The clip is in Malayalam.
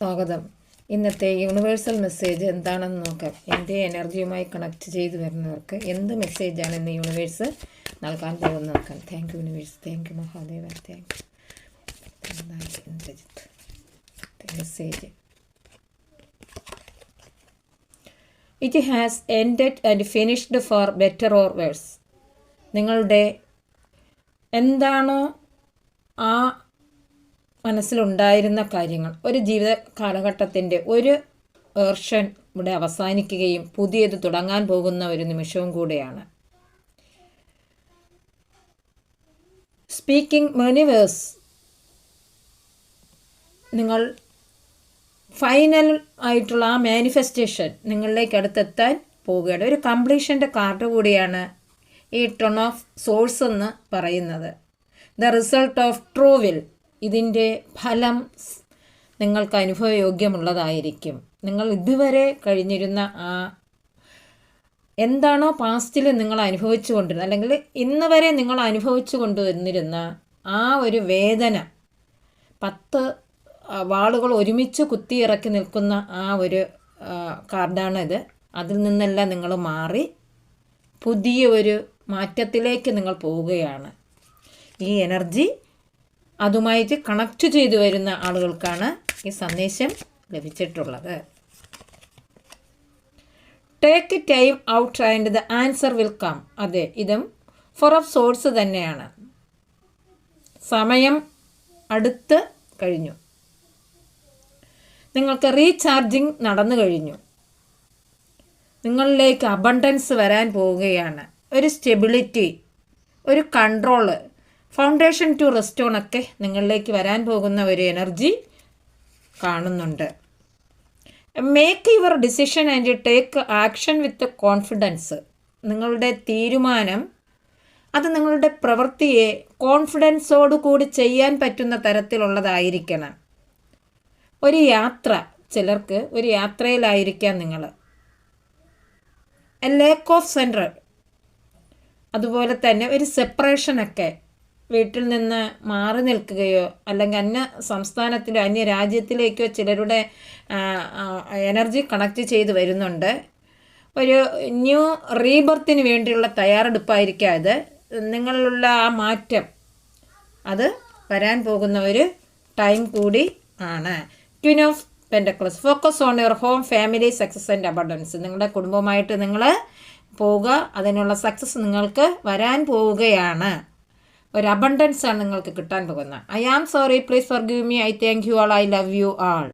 സ്വാഗതം. ഇന്നത്തെ യൂണിവേഴ്സൽ മെസ്സേജ് എന്താണെന്ന് നോക്കാം. എൻ്റെ എനർജിയുമായി കണക്ട് ചെയ്ത് വരുന്നവർക്ക് എന്ത് മെസ്സേജാണ് ഇന്ന് യൂണിവേഴ്സ് നൽകാൻ പോകുന്നത് നോക്കാം. Thank you universe, thank you Mahadevan, thank you Indrajith. Message: it has ended and finished for better or worse. നിങ്ങളുടെ എന്താണോ ആ മനസ്സിലുണ്ടായിരുന്ന കാര്യങ്ങൾ ഒരു ജീവിത കാലഘട്ടത്തിൻ്റെ ഒരു വേർഷൻ ഇവിടെ അവസാനിക്കുകയും പുതിയത് തുടങ്ങാൻ പോകുന്ന ഒരു നിമിഷവും കൂടെയാണ്. സ്പീക്കിംഗ് മെനി വേഴ്സ്, നിങ്ങൾ ഫൈനൽ ആയിട്ടുള്ള ആ മാനിഫെസ്റ്റേഷൻ നിങ്ങളിലേക്ക് അടുത്തെത്താൻ പോവുകയാണ്. ഒരു കംപ്ലീഷൻ്റെ കാർഡ് കൂടിയാണ് ഈ 10 ഓഫ് സോഴ്സ് എന്ന് പറയുന്നത്. The result of true will. ഇതിൻ്റെ ഫലം നിങ്ങൾക്ക് അനുഭവയോഗ്യമുള്ളതായിരിക്കും. നിങ്ങൾ ഇതുവരെ കഴിഞ്ഞിരുന്ന ആ എന്താണോ പാസ്റ്റിൽ നിങ്ങൾ അനുഭവിച്ചു കൊണ്ടിരുന്നത്, അല്ലെങ്കിൽ ഇന്ന് വരെ നിങ്ങൾ അനുഭവിച്ചു കൊണ്ടുവന്നിരുന്ന ആ ഒരു വേദന, 10 വാളുകൾ ഒരുമിച്ച് കുത്തിയിറക്കി നിൽക്കുന്ന ആ ഒരു കാർഡാണിത്. അതിൽ നിന്നെല്ലാം നിങ്ങൾ മാറി പുതിയ ഒരു മാറ്റത്തിലേക്ക് നിങ്ങൾ പോവുകയാണ്. ഈ എനർജി അതുമായിട്ട് കണക്റ്റ് ചെയ്തു വരുന്ന ആളുകൾക്കാണ് ഈ സന്ദേശം ലഭിച്ചിട്ടുള്ളത്. Take time out and the answer will come. അതെ, ഇതും 4 ഓഫ് സോഴ്സ് തന്നെയാണ്. സമയം അടുത്ത് കഴിഞ്ഞു. നിങ്ങൾക്ക് റീചാർജിങ് നടന്നു കഴിഞ്ഞു. നിങ്ങളിലേക്ക് അബണ്ടൻസ് വരാൻ പോവുകയാണ്. ഒരു സ്റ്റെബിലിറ്റി, ഒരു കൺട്രോള്, ഫൗണ്ടേഷൻ ടു റെസ്റ്റോൺ ഒക്കെ നിങ്ങളിലേക്ക് വരാൻ പോകുന്ന ഒരു എനർജി കാണുന്നുണ്ട്. Make your decision and take action with confidence. നിങ്ങളുടെ തീരുമാനം അത് നിങ്ങളുടെ പ്രവൃത്തിയെ കോൺഫിഡൻസോടു കൂടി ചെയ്യാൻ പറ്റുന്ന തരത്തിലുള്ളതായിരിക്കണം. ഒരു യാത്ര, ചിലർക്ക് ഒരു യാത്രയിലായിരിക്കാം നിങ്ങൾ. ലേക്ക് ഓഫ് സെൻട്രൽ, അതുപോലെ തന്നെ ഒരു സെപ്പറേഷനൊക്കെ, വീട്ടിൽ നിന്ന് മാറി നിൽക്കുകയോ അല്ലെങ്കിൽ അന്യ സംസ്ഥാനത്തിലോ അന്യ രാജ്യത്തിലേക്കോ ചിലരുടെ എനർജി കണക്ട് ചെയ്ത് വരുന്നുണ്ട്. ഒരു ന്യൂ റീബർത്തിന് വേണ്ടിയുള്ള തയ്യാറെടുപ്പായിരിക്കാം അത്. നിങ്ങളിലുള്ള ആ മാറ്റം അത് വരാൻ പോകുന്ന ഒരു ടൈം കൂടി ആണ്. Queen of pentacles, focus on your home, family, success and abundance. നിങ്ങളുടെ കുടുംബമായിട്ട് നിങ്ങൾ പോവുക, അതിനുള്ള സക്സസ് നിങ്ങൾക്ക് വരാൻ പോവുകയാണ്. ഒരു അബണ്ടൻസ് ആണ് നിങ്ങൾക്ക് കിട്ടാൻ പോകുന്നത്. I am sorry, please forgive me, I thank you all, I love you all.